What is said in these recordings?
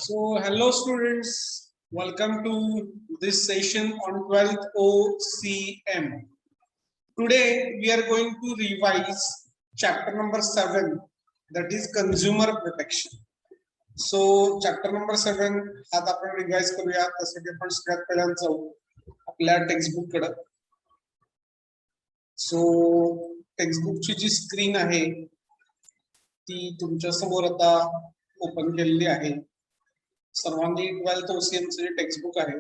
So, hello students, welcome to this session on 12th OCM. Today, we are going to revise chapter number 7, that is consumer protection. So, chapter number 7, आता आपण revise करूया. त्यासाठी आपण सगळ्यात पहिल्यांदा जाऊ आपल्या टेक्स्टबुक कडे. सो टेक्स्टबुकची जी स्क्रीन आहे ती तुमच्या समोर आता ओपन केलेली आहे. सर्वांनी 12th OCM चे टेक्स्टबुक आहे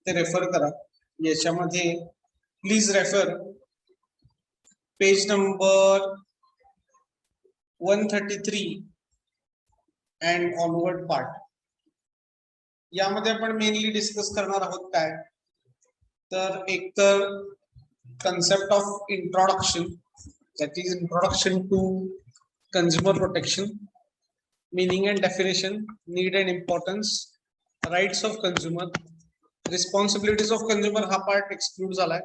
ते रेफर करा. याच्यामध्ये please refer page number 133 and onward part. यामध्ये आपण मेनली डिस्कस करणार आहोत काय तर एक तर concept of introduction, that is introduction to consumer protection, meaning and definition, need and importance, rights of consumer, responsibilities of consumer हा part exclude झालाय,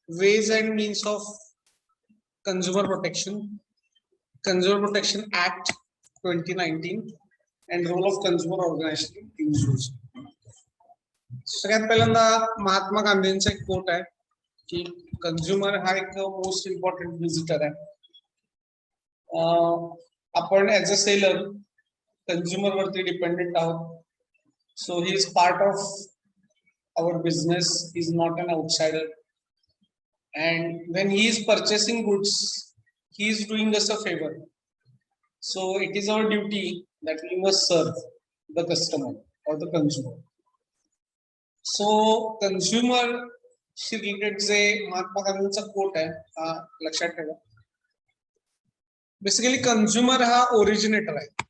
ways and means of consumer protection, consumer protection act 2019 and role of consumer organization in use. सगळ्यात पहिल्यांदा महात्मा गांधींचा एक coat आहे की consumer हा एक मोस्ट इम्पॉर्टंट विजिटर आहे. आपण ऍज अ सेलर कंझ्युमर वरती डिपेंडेंट आहोत. So he is part of our business, is not an outsider, and when he is purchasing goods he is doing us a favour. So it is our duty that we must serve the customer or the consumer. So consumer शी related जे महात्मा गांधींचा quote आहे हा लक्षात ठेवा. Basically consumer हा originator आहे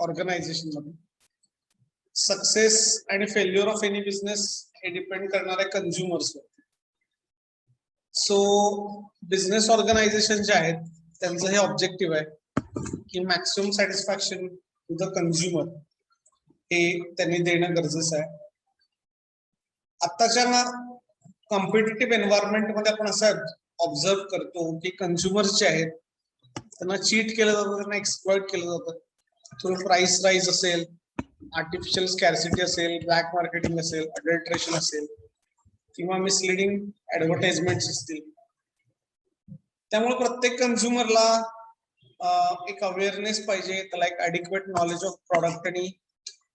organisation मध्ये. सक्सेस आणि फेल्युअर ऑफ एनी बिझनेस हे डिपेंड करणार आहे कंझ्युमर्सवर. सो बिझनेस ऑर्गनायझेशन जे आहेत त्यांचं हे ऑब्जेक्टिव्ह आहे की maximum satisfaction to the consumer हे त्यांनी देणं गरजेचं आहे. आताच्या कॉम्पिटिटिव्ह एन्व्हायरमेंट मध्ये आपण असं ऑब्झर्व करतो की कंझ्युमर्स जे आहेत त्यांना चीट केलं जातं, त्यांना एक्सप्लॉइट केलं जातं थ्रू प्राइस राईज असेल, आर्टिफिशियल स्कॅर्सिटी असेल, ब्लॅक मार्केटिंग असेल, अडल्ट्रेशन असेल किंवा मिसलिडिंग ऍडव्हर्टाइजमेंट असतील. त्यामुळे प्रत्येक कंझ्युमरला एक अवेअरनेस पाहिजे, त्याला एक ॲडिक्वेट नॉलेज ऑफ प्रॉडक्ट आणि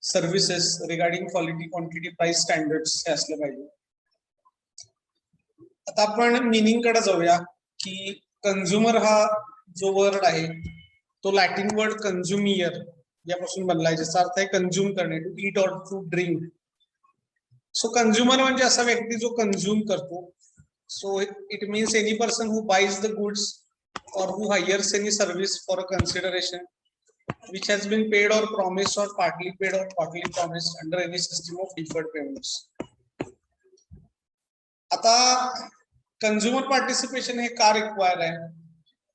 services regarding quality, quantity, price standards हे असले पाहिजे. आता आपण मिनिंग कडे जाऊया की कंझ्युमर हा जो वर्ड आहे तो लॅटिन वर्ड कंझ्युमियर यापासून बनलाय, ज्याचा अर्थ आहे कंझ्युम करणे, to eat or to drink. So consumer म्हणजे असा व्यक्ती जो कंझ्युम करतो. So it means any person who buys the goods or who hires any service for a consideration which has been paid or promised or partly paid or partly promised under any system of deferred payments. आता consumer participation हे का require आहे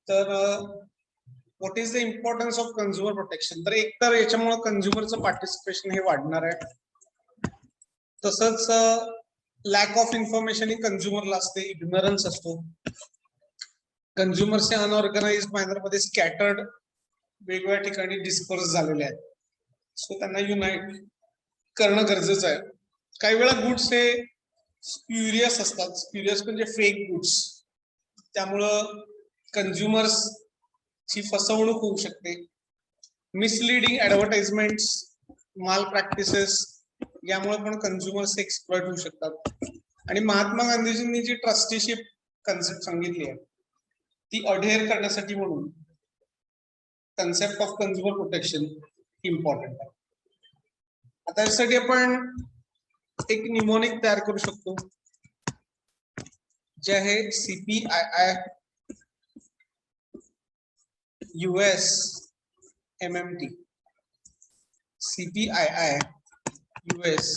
तर what is the importance of consumer protection. तर एक तर याच्यामुळे कंझ्युमरचं participation हे वाढणार आहे. तसंच लॅक ऑफ इन्फॉर्मेशन ही कंझ्युमरला असते, इग्नोरन्स असतो. कंझ्युमर्स अनऑर्गनाइज मॅनर मध्ये स्कॅटर्ड वेगवेगळ्या ठिकाणी डिस्पर्स झालेले आहेत. सो त्यांना युनाइट करणं गरजेचं आहे. काही वेळा गुड्स हे स्प्युरियस असतात, स्प्युरियस म्हणजे फेक गुड्स. त्यामुळं कंझ्युमर्स ची फसवणूक होऊ शकते. मिसलिडिंग ऍडव्हर्टाइजमेंट्स, माल प्रॅक्टिसेस यामुळे पण कंझ्युमर्स एक्सप्लॉइट होऊ शकतात. आणि महात्मा गांधीजींनी जी ट्रस्टीशिप कन्सेप्ट सांगितली आहे ती अडेअर करण्यासाठी म्हणून concept of consumer protection important आहे. आता यासाठी आपण एक निमोनिक तयार करू शकतो जे आहे CPII US MMT. CPII US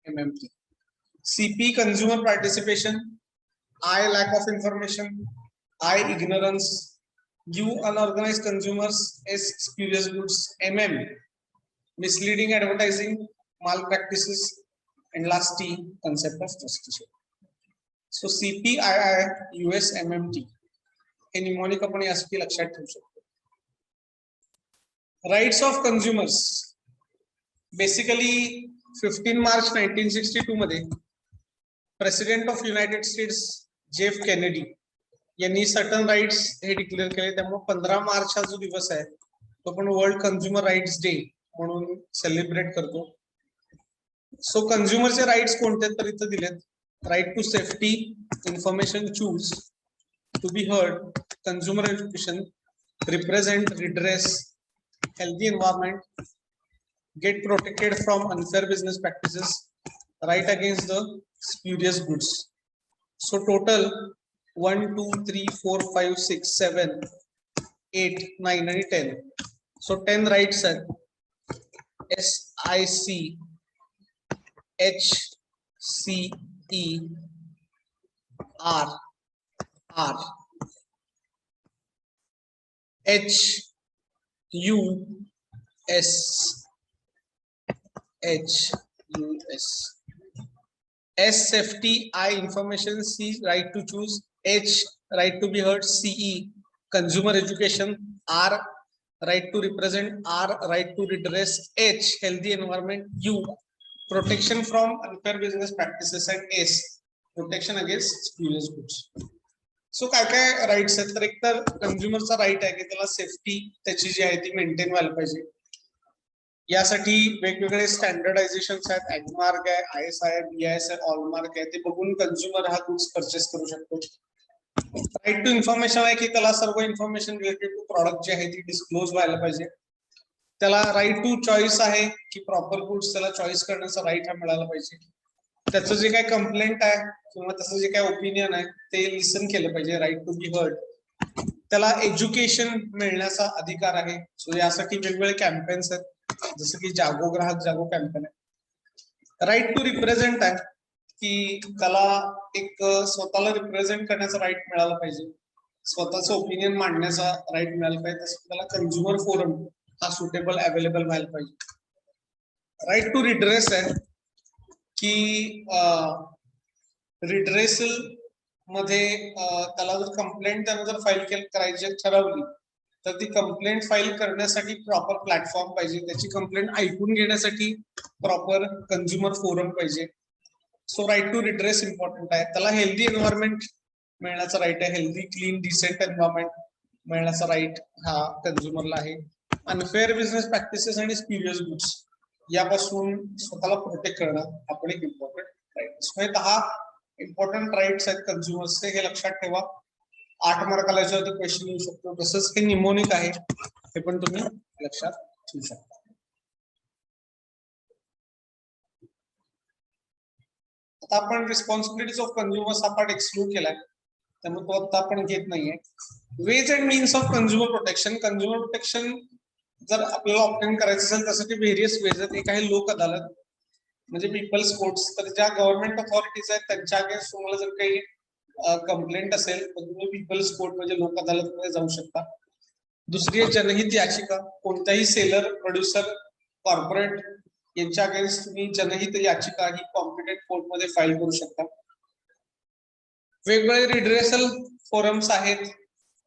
MMT. CP consumer participation, I lack of information, I ignorance, U unorganized consumers, S spurious goods, MM misleading advertising, malpractices, and last T concept of trusteeship. So CPII US MMT हे mnemonic आपण यासाठी लक्षात ठेवू शकतो. Rights of consumers. Basically 15 March 1962 मध्ये president of United states Jeff Kennedy यांनी certain rights हे declare केले. त्यामुळे 15 मार्च हा जो दिवस आहे तो आपण वर्ल्ड कन्झ्युमर राइट्स डे म्हणून सेलिब्रेट करतो. सो कन्झ्युमरचे राइट्स कोणते तर इथं दिलेत. Right to safety, information, choose, to be heard, consumer education, represent, redress, healthy environment, get protected from unfair business practices, right against the spurious goods. So total 1, 2, 3, 4, 5, 6, 7, 8, 9 and 10. So 10 rights are SIC, HCE, R, HUS, S safety, I information, C right to choose, H right to be heard, CE consumer education, R right to represent, R right to redress, H healthy environment, U protection from unfair business practices and S protection against spurious goods. So काय काय rights आहेत तर एक तर कन्झ्युमरचा right आहे की त्याला safety त्याची जी आहे ती मेंटेन व्हायला पाहिजे. यासाठी वेगवेगळे स्टँडर्डायझेशन आहेत. ॲग्मार्क आहे, IS आहे, BIS आहे, ऑलमार्क आहे. ते बघून कन्झ्युमर हा गुड्स परचेस करू शकतो. राईट टू इन्फॉर्मेशन आहे की त्याला सर्व इन्फॉर्मेशन रिलेटेड टू प्रॉडक्ट जी आहे ती डिस्क्लोज व्हायला पाहिजे. त्याला राईट टू चॉईस आहे की प्रॉपर गुड्स त्याला चॉईस करण्याचा राईट हा मिळाला पाहिजे. त्याचं जे काही कंप्लेंट आहे किंवा त्याचं जे काही ओपिनियन आहे ते लिसन केलं पाहिजे. Right to be heard. त्याला एज्युकेशन मिळण्याचा अधिकार आहे. सो यासाठी वेगवेगळे कॅम्पेन्स आहेत जसं की जागो ग्राहक जागो कॅम्पेन आहे. राईट टू रिप्रेझेंट आहे की त्याला एक स्वतःला रिप्रेझेंट करण्याचा राईट मिळाला पाहिजे. स्वतःचं ओपिनियन मांडण्याचा राईट मिळाला पाहिजे. तसं त्याला कन्झ्युमर फोरम हा सुटेबल अवेलेबल व्हायला पाहिजे. राईट टू रिड्रेस आहे की रिड्रेसल मध्ये त्याला जर कंप्लेंट त्यानं जर फाईल करायची ठरवली तर ती कंप्लेंट फाईल करण्यासाठी प्रॉपर प्लॅटफॉर्म पाहिजे. त्याची कंप्लेंट ऐकून घेण्यासाठी प्रॉपर कन्झ्युमर फोरम पाहिजे. So right to redress important आहे. त्याला हेल्दी एन्व्हायरमेंट मिळण्याचा राईट आहे. हेल्दी क्लीन डिसेंट एन्व्हायरमेंट मिळण्याचा राईट हा कन्झ्युमरला आहे. अनफेअर बिझनेस प्रॅक्टिसेस आणि स्प्युरियस गुड्स यापासून स्वतःला प्रोटेक्ट करणं आपण एक इम्पॉर्टंट राईट्स. हे 10 इम्पॉर्टंट राईट्स आहेत कन्झ्युमर्सचे. हे लक्षात ठेवा. 8 मार्काला याच्यावरती क्वेश्चन येऊ शकतो. तसंच हे निमोनिक आहे हे पण तुम्ही लक्षात ठेवू शकता. आता आपण रिस्पॉन्सिबिलिटीज ऑफ कन्झ्युमर्स हा पार्ट एक्सक्लूड केलाय त्यामुळे तो आता आपण घेत नाहीये. Ways and means of consumer protection. Consumer protection जर आपल्याला ऑप्टेन करायचं असेल त्यासाठी व्हेरियस वेज आहेत. एक आहे लोक अदालत म्हणजे पीपल्स कोर्ट्स. तर ज्या गव्हर्नमेंट अथॉरिटीज आहेत त्यांच्या अगेन्स्ट तुम्हाला जर काही कंप्लेंट असेल तर तुम्ही पीपल्स कोर्ट म्हणजे लोक अदालतमध्ये जाऊ शकता. दुसरी आहे जनहित याचिका. कोणत्याही सेलर, प्रोड्युसर, कॉर्पोरेट यांच्या अगेन्स्ट तुम्ही जनहित याचिका ही कॉम्पिटंट कोर्टमध्ये फाईल करू शकता. वेगवेगळे रिड्रेसल फोरम्स आहेत.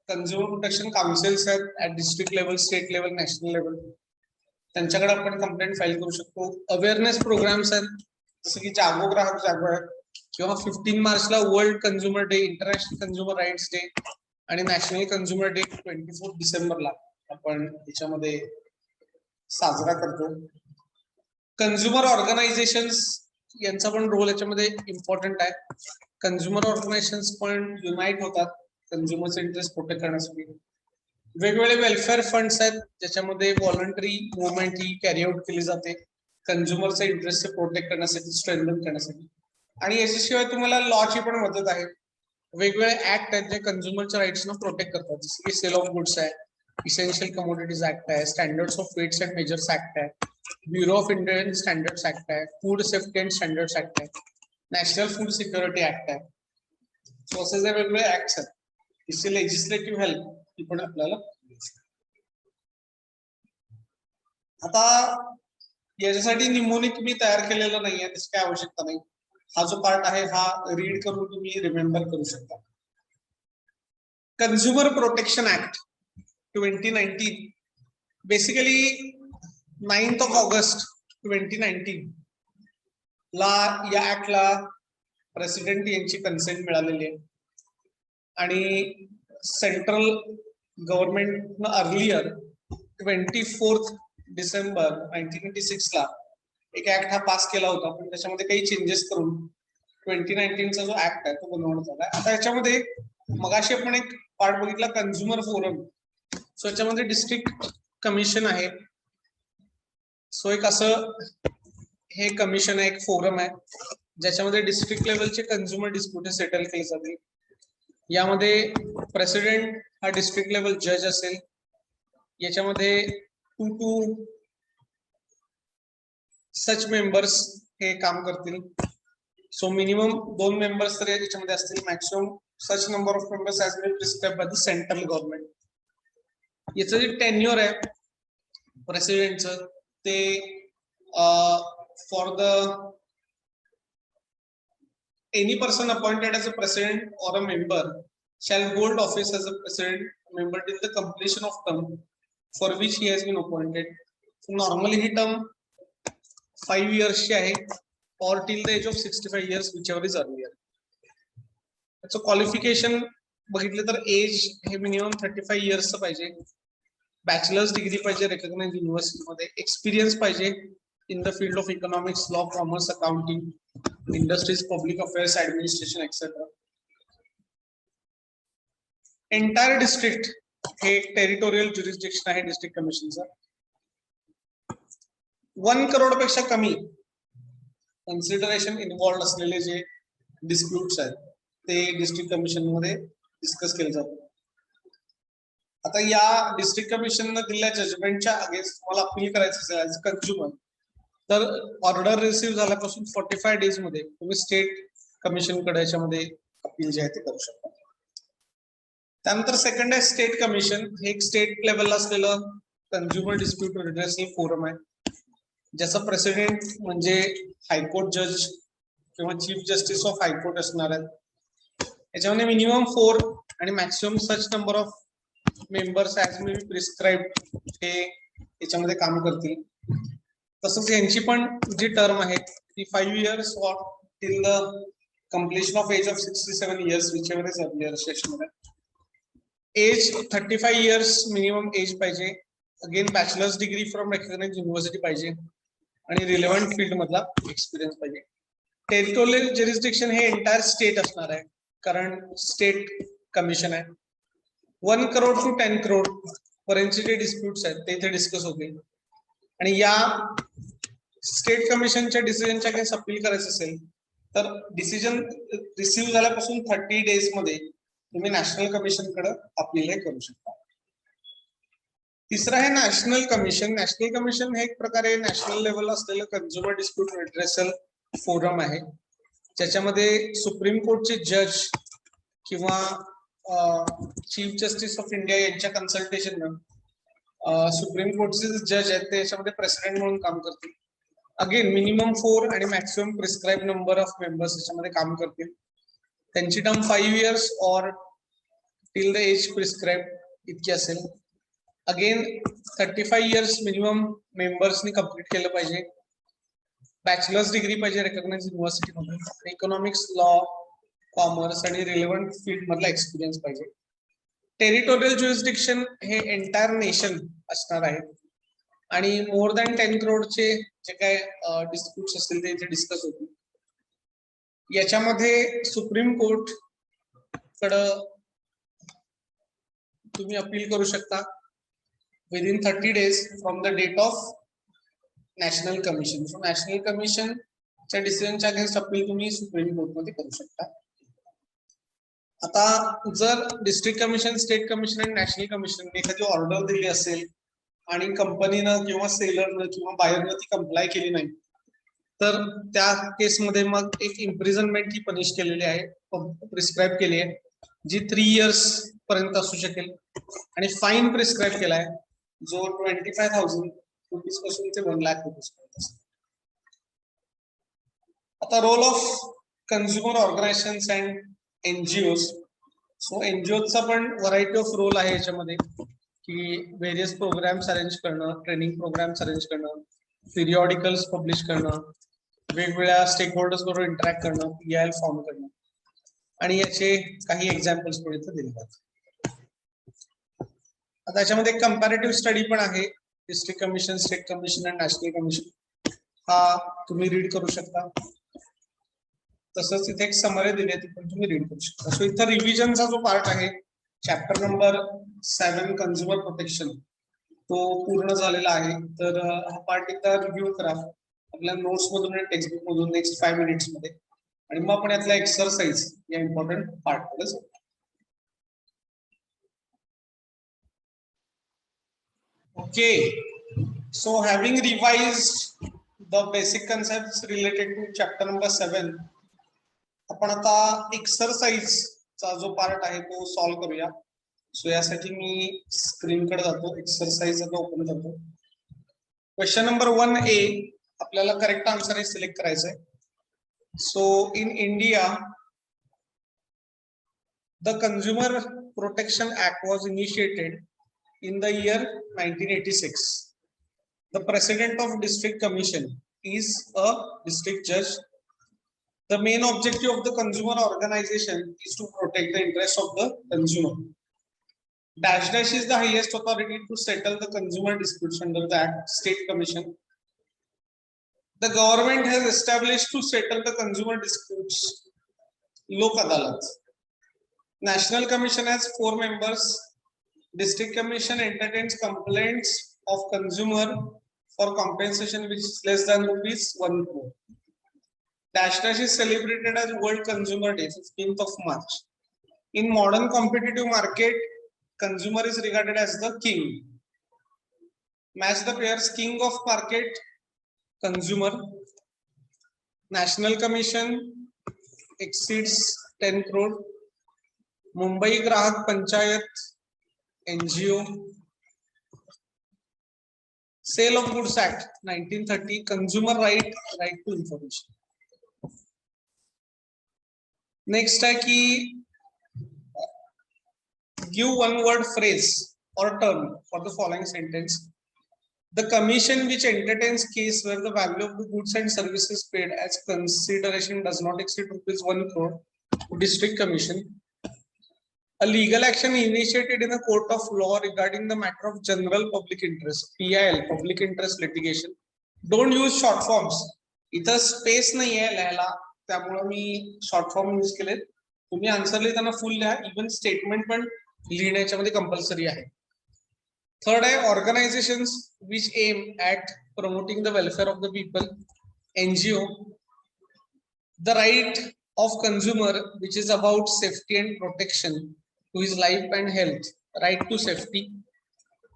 कन्झ्युमर प्रोटेक्शन काउन्सिल्स आहेत at district level, state level, national level. त्यांच्याकडे आपण कंप्लेंट फाईल करू शकतो. अवेअरनेस प्रोग्राम्स आहेत जसं की जागो ग्राहक जागो आहे किंवा 15 मार्चला world consumer day, international consumer rights day आणि नॅशनल कन्झ्युमर डे 24 डिसेंबरला आपण त्याच्यामध्ये साजरा करतो. कन्झ्युमर ऑर्गनायझेशन्स यांचा पण रोल याच्यामध्ये इम्पॉर्टंट आहे. कन्झ्युमर ऑर्गनायझेशन्स पण युनाइट होतात कन्झ्युमरचे इंटरेस्ट प्रोटेक्ट करण्यासाठी. वेगवेगळे वेलफेअर फंड्स आहेत ज्याच्यामध्ये व्हॉलंटरी मुवमेंट ही कॅरी आउट केली जाते कन्झ्युमरचे इंटरेस्ट प्रोटेक्ट करण्यासाठी, स्ट्रेंथन करण्यासाठी. आणि याच्याशिवाय तुम्हाला लॉची पण मदत आहे. वेगवेगळे ऍक्ट आहेत जे कन्झ्युमरच्या राईट्सना प्रोटेक्ट करतात जसं की सेल ऑफ गुड्स आहे, इसेन्शियल कमोडिटीज ऍक्ट आहे, standards of weights and measures act आहे, bureau of Indian standards act आहे, food safety and standards act आहे, नॅशनल फूड सिक्युरिटी ऍक्ट आहे. सो असे जे वेगवेगळे ऍक्ट्स आहेत इससे लेजिस्लेटिव्ह हेल्प ही पण आपल्याला. आता याच्यासाठी निमोनिक मी तयार केलेलं नाहीये त्याची काय आवश्यकता नाही. हा जो पार्ट आहे हा रीड करून तुम्ही रिमेंबर करू शकता. Consumer protection act 2019 basically 9th of August 2019 ला या ऍक्टला प्रेसिडेंट यांची कन्सेंट मिळालेली आहे आणि सेंट्रल गव्हर्नमेंट अर्लियर 24 डिसेंबर 1986 ला एक ऍक्ट हा पास केला होता, पण त्याच्यामध्ये काही चेंजेस करून 2019 चा जो ऍक्ट आहे तो बनवण्यात आला. आता याच्यामध्ये मगाशी आपण एक पार्ट बघितला कन्झ्युमर फोरम. सो याच्यामध्ये डिस्ट्रिक्ट कमिशन आहे. सो एक असं हे कमिशन आहे, एक फोरम आहे ज्याच्यामध्ये डिस्ट्रिक्ट लेवलचे कन्झ्युमर डिस्प्यूट सेटल केले जातील. यामध्ये प्रेसिडेंट हा डिस्ट्रिक्ट लेवल जज असेल. याच्यामध्ये 2 to सच मेंबर्स हे काम करतील. सो मिनिमम 2 मेंबर्स तर याच्यामध्ये असतील. Maximum such number of members as been prescribed by the central government. याचं जे टेन्युअर आहे प्रेसिडेंटचं ते for the any person appointed as a president or a member shall hold office as a president member till the completion of term for which he has been appointed. So normally he term 5 years ची आहे or till the age of 65 years whichever is earlier. त्याचं qualification बघितलं तर age हे minimum 35 years पाहिजे. Bachelors degree पाहिजे recognise युनिव्हर्सिटीमध्ये. Experience पाहिजे in the field of economics, law, commerce, accounting, industries, public affairs, administration, etc. Entire district हे territorial jurisdiction आहे district कमिशनचं. 1 crore पेक्षा कमी कन्सिडरेशन इन्व्हॉल्व असलेले जे डिस्प्यूट्स आहेत ते डिस्ट्रिक्ट कमिशन मध्ये डिस्कस केले जातात. आता या डिस्ट्रिक्ट कमिशनने दिलेल्या जजमेंटच्या अगेन्स्ट मला अपील करायचं असेल ऍज अ कंझ्युमर, तर ऑर्डर रिसिव्ह झाल्यापासून 45 डेज मध्ये तुम्ही स्टेट कमिशन कडे याच्यामध्ये अपील जे आहे ते करू शकता. त्यानंतर सेकंड आहे स्टेट कमिशन. हे एक स्टेट लेवलला असलेलं कन्झ्युमर डिस्प्यूट रिड्रेसल फोरम आहे, ज्याचा प्रेसिडेंट म्हणजे हायकोर्ट जज किंवा चीफ जस्टिस ऑफ हायकोर्ट असणार आहेत. याच्यामध्ये मिनिमम 4 आणि maximum such number of members as may be prescribed हे याच्यामध्ये काम करतील. तसंच यांची पण जी टर्म आहे ती 5 years or till the completion of age of 67 years whichever is earlier सेक्शनमध्ये. एज 35 years मिनिमम एज पाहिजे. Again bachelors degree from recognised university पाहिजे आणि रिलेव्हंट फील्ड मधला एक्सपिरियन्स पाहिजे. टेरिटोरियल ज्युरिस्डिक्शन हे एंटायर स्टेट असणार आहे, कारण स्टेट कमिशन आहे. 1 crore to 10 crore पर्यंतचे जे डिस्प्यूट्स आहेत ते इथे डिस्कस होतील. आणि या स्टेट कमिशनच्या डिसिजनच्या अगेन्स्ट अपील करायचं असेल तर डिसिजन रिसिव्ह झाल्यापासून 30 days मध्ये तुम्ही नॅशनल कमिशन कडे अपील हे करू शकता. तिसरं आहे नॅशनल कमिशन. नॅशनल कमिशन हे एक प्रकारे नॅशनल लेवल असलेलं कन्झ्युमर डिस्प्यूट रिड्रेसल फोरम आहे, ज्याच्यामध्ये सुप्रीम कोर्टचे जज किंवा चीफ जस्टिस ऑफ इंडिया यांच्या कन्सल्टेशन सुप्रीम कोर्टचे जज आहेत ते याच्यामध्ये प्रेसिडेंट म्हणून काम करतील. अगेन मिनिमम 4 आणि maximum prescribe number of members याच्यामध्ये काम करतील. त्यांची टर्म 5 years और टिल द एज प्रिस्क्राइब इतकी असेल. अगेन 35 years मिनिमम मेंबर्सनी कम्प्लीट केलं पाहिजे. बॅचलर्स डिग्री पाहिजे रेकग्नाइज्ड युनिव्हर्सिटीमध्ये. इकॉनॉमिक्स, लॉ, कॉमर्स आणि रिलेव्हंट फील्ड मधला एक्सपिरियन्स पाहिजे. टेरिटोरियल ज्युरिस्डिक्शन हे एंटायर नेशन असणार आहे आणि मोर दॅन 10 crore जे काय डिस्प्यूट्स असतील ते इथे डिस्कस होतील. याच्यामध्ये सुप्रीम कोर्ट कडं तुम्ही अपील करू शकता within 30 days from the date of national commission. So national कमिशनच्या डिसिजनच्या अगेन्स्ट अपील तुम्ही सुप्रीम कोर्टमध्ये करू शकता. आता जर डिस्ट्रिक्ट कमिशन, स्टेट कमिशन आणि नॅशनल कमिशन एखादी ऑर्डर दिली असेल आणि कंपनीनं किंवा सेलरनं किंवा बायरनं ती कंप्लाय केली नाही, तर त्या केसमध्ये मग एक इम्प्रिझनमेंट ही पनिश केलेली आहे, प्रिस्क्राईब केली आहे, जी 3 years पर्यंत असू शकेल. आणि फाईन प्रिस्क्राईब केलाय जो 25,000 रुपीज पासून ते 1 lakh रुपीज पर्यंत. आता role of consumer organisations and NGO. So एनजीओचा पण व्हरायटी ऑफ रोल आहे याच्यामध्ये, की व्हेरियस प्रोग्राम्स अरेंज करणं, ट्रेनिंग प्रोग्राम्स अरेंज करणं, पिरियॉडिकल्स पब्लिश करणं, वेगवेगळ्या स्टेक होल्डर्स बरोबर इंटरॅक्ट करणं, PIL फॉर्म करणं, आणि याचे काही एक्झाम्पल्स पण इथे दिले जातात. आता याच्यामध्ये एक कंपॅरेटिव्ह स्टडी पण आहे, डिस्ट्रिक्ट कमिशन, स्टेट कमिशन आणि नॅशनल कमिशन. हा तुम्ही रीड करू शकता. तसंच इथे एक समरी दिली आहे, ती पण तुम्ही रीड करू शकता. सो इथं रिव्हिजनचा जो पार्ट आहे, चॅप्टर नंबर 7 कन्झ्युमर प्रोटेक्शन, तो पूर्ण झालेला आहे. तर हा पार्ट एकदा रिव्ह्यू करा आपल्या नोट्स मधून आणि टेक्स्टबुक मधून नेक्स्ट 5 मिनिट्स मध्ये, आणि मग आपण यातला एक्सरसाइज या इम्पॉर्टंट पार्ट कडे जाऊ. Okay, so having revised the basic concepts related to chapter number 7, आपण आता एक्सरसाइज चा जो पार्ट आहे तो सॉल्व्ह करूया. सो यासाठी मी स्क्रीन कडे जातो, एक्सरसाइज आता ओपन करतो. क्वेश्चन नंबर 1A, आपल्याला करेक्ट आन्सर हे सिलेक्ट करायचं आहे. So in India the consumer protection act was initiated in the year 1986. The president of district commission is a district judge. The main objective of the consumer organization is to protect the interests of the consumer. Dash dash is the highest authority to settle the consumer disputes under the act, state commission. The government has established to settle the consumer disputes Lok Adalat. National commission has 4 members. District commission entertains complaints of consumer for compensation which is less than ₹1 crore. Dash dash is celebrated as World Consumer Day, 15th of March. In modern competitive market, consumer is regarded as the king. Match the pairs: king of market, consumer. National commission exceeds 10 crore. Mumbai Grahak Panchayat NGO. Sale of Goods Act 1930, consumer right to information. Next है कि give one word phrase or term for the following sentence. The commission which entertains case where the value of the goods and services paid as consideration does not exceed ₹1 crore. District commission. A legal action initiated in a court of law regarding the matter of general public interest, PIL, public interest litigation. Don't use short forms. इथं space नाही आहे लिहायला, त्यामुळे मी short form use केले. तुम्ही answer लिहिताना फुल लिहा, even statement पण लिहिण्याच्यामध्ये कंपल्सरी आहे. थर्ड आहे organisations which aim at promoting the welfare of the people, NGO. The right of consumer which is about safety and protection to his life and health, right to safety.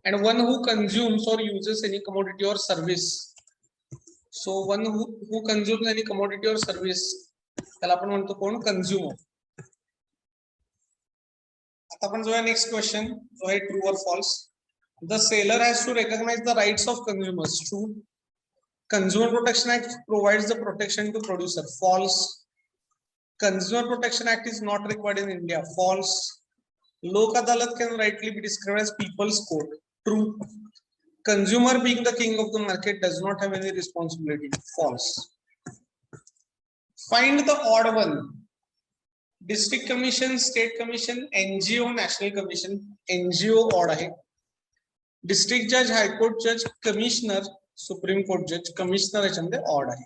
And one who consumes or uses any commodity or service. So one who consumes any commodity or service, त्याला आपण म्हणतो कोण? Consumer. आता आपण जो next question जो आहे true और false. The seller has to recognize the rights of consumers. True. Consumer Protection Act provides the protection to producer. False. Consumer Protection Act is not required in India. False. Lok Adalat can rightly be described as people's court. True. Consumer being the king of the market does not have any responsibility. False. Find the odd one. District commission, state commission, NGO, national commission. NGO odd आहे. District judge, high court judge, commissioner, supreme court judge, commissioner याच्यामध्ये odd आहे.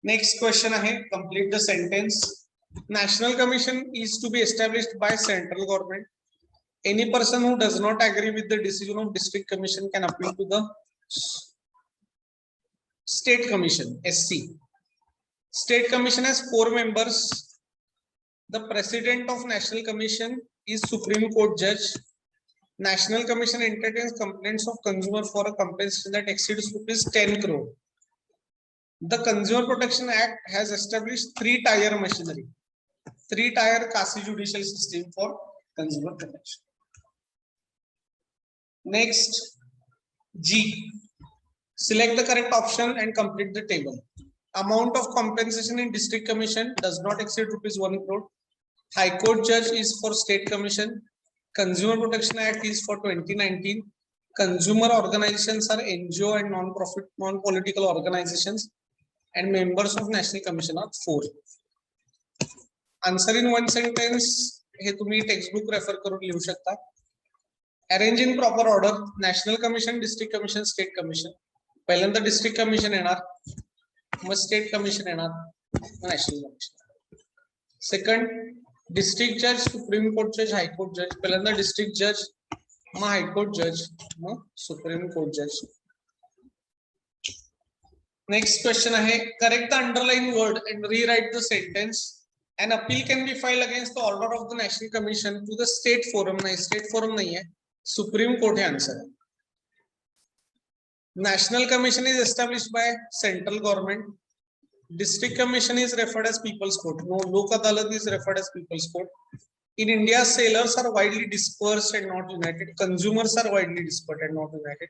Next question आहे, complete the sentence. National commission is to be established by central government. Any person who does not agree with the decision of district commission can appeal to the state commission, SC. State commission has 4 members. The president of national commission is Supreme Court judge. National commission entertains complaints of consumer for a compensation that exceeds ₹10 crore. The Consumer Protection Act has established 3-tier machinery, 3-tier quasi judicial system for consumer protection. Next, G. Select the correct option and complete the table. Amount of compensation in district commission does not exceed ₹1 crore. High court judge is for state commission. Consumer Protection Act is for 2019. Consumer organizations are NGO and non-profit, non-political organizations, and members of National Commission are 4. Answer in one sentence. हे तुम्ही textbook refer करून लिहू शकता. Arrange in proper order. National Commission, District Commission, State Commission. पहिल्यांदा District Commission येणार, मग State Commission येणार, मग National Commission. Second, District Judge, Supreme Court Judge, High Court Judge. पहिल्यांदा District Judge, मग High Court Judge, मग Supreme Court Judge. Next question आहे, correct the underlined word and rewrite the sentence. An appeal can be filed against the order of the National Commission to the State Forum. नहीं, State Forum नहीं है, Supreme Court है answer. National Commission is established by central government. District Commission is referred as People's Court. No, Lok Adalat is referred as People's Court. In India, sailors are widely dispersed and not united. Consumers are widely dispersed and not united.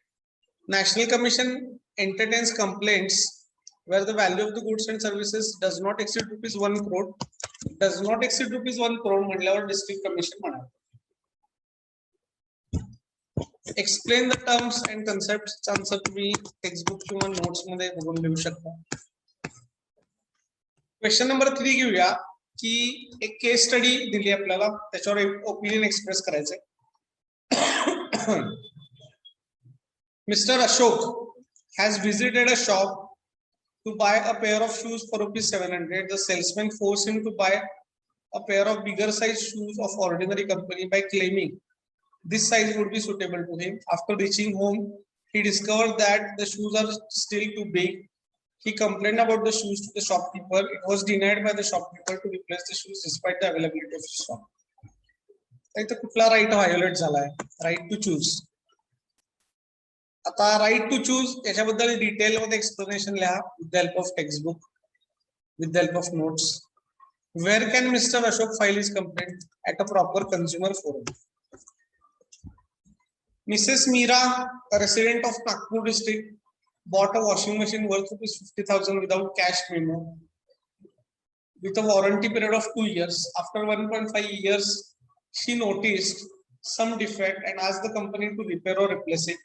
National Commission entertains complaints where the value of the goods and services does not exceed ₹1 crore. Does not exceed ₹1 crore म्हटल्यावर District Commission म्हणा. Explain the terms and concepts. Answer तुम्ही textbook किंवा notes मध्ये बघून लिहू शकता. Question number 3 घेऊया की एक केस स्टडी दिली आपल्याला, त्याच्यावर ओपिनियन एक्सप्रेस करायचंय. Mr. Ashok has visited a shop to buy a pair of shoes for ₹700. The salesman forced him to buy a pair of bigger size shoes of ordinary company by claiming this size would be suitable to him. After reaching home, he discovered that the shoes are still too big. He complained about the shoes to the shopkeeper. It was denied by the shopkeeper to replace the shoes despite the availability of stock. इथे कुठला right violate झालाय? Right to choose. आता right to choose याच्याबद्दल detail मध्ये explanation लिहा with the help of textbook, with the help of notes. Where can Mr. Ashok file his complaint? At a proper consumer forum. Mrs. Meera, a resident of Nagpur district, bought a washing machine worth ₹50,000 without cash memo, with a warranty period of 2 years. After 1.5 years, she noticed some defect and asked the company to repair or replace it.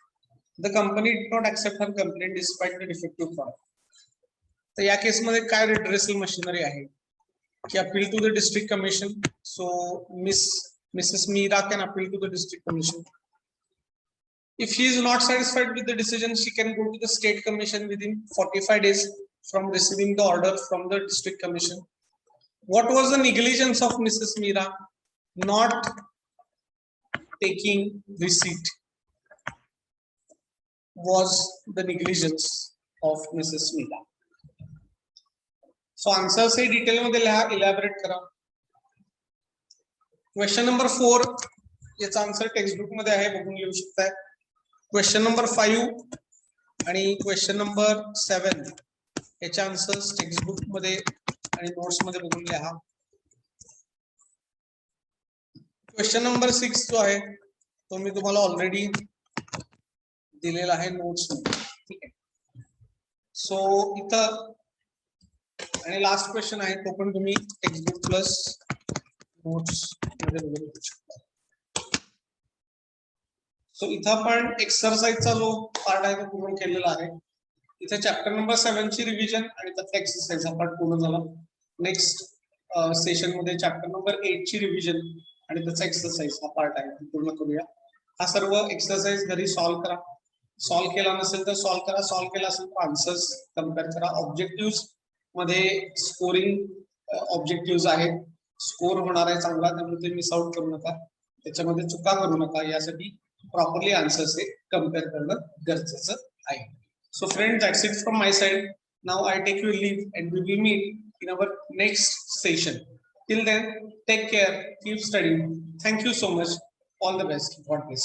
The company did not accept her complaint despite the defective product. तर या केस मध्ये काय redressal machinery आहे की appeal to the district commission. So Mrs. Meera can appeal to the district commission. If she is not satisfied with the decision, she can go to the state commission within 45 days from receiving the order from the district commission. What was the negligence of Mrs. Meera? Not taking receipt was the negligence of Mrs. Meera. So answer say detail मध्ये elaborate करा. Question number 4 याचा answer textbook मध्ये आहे, बघून लिहू शकताय. Question number 5 आणि question number 7 याचे आन्सर्स टेक्स्टबुक मध्ये आणि नोट्स मध्ये बघून लिहा. Question number 6 जो आहे तो मी तुम्हाला ऑलरेडी दिलेला आहे नोट्स मध्ये, ठीक आहे. सो इथं आणि लास्ट क्वेश्चन आहे तो पण तुम्ही टेक्स्टबुक प्लस नोट्स मध्ये बघू शकता. सो इथं पण एक्सरसाइजचा जो पार्ट आहे तो पूर्ण केलेला आहे. इथे चॅप्टर नंबर 7 ची रिव्हिजन आणि त्याचा एक्सरसाइज हा पार्ट पूर्ण झाला. नेक्स्ट सेशन मध्ये चॅप्टर नंबर 8 ची रिव्हिजन आणि त्याचा एक्सरसाइज हा पार्ट आहे पूर्ण करूया. हा सर्व एक्सरसाइज घरी सॉल्व करा. सॉल्व केला नसेल तर सॉल्व करा, सॉल्व केला असेल तर आन्सर्स कम्पेअर करा. ऑब्जेक्टिव्ह मध्ये स्कोरिंग ऑब्जेक्टिव्ह आहेत, स्कोर होणार आहे चांगला, त्यामुळे ते मिस आउट करू नका, त्याच्यामध्ये चुका करू नका. यासाठी प्रॉपरली आन्सर्स हे कम्पेअर करणं गरजेचं आहे. So friend, that's it from my side. Now I take your leave and we will meet in our next session. Till then, take care, keep studying. Thank you so much. All the best. God bless.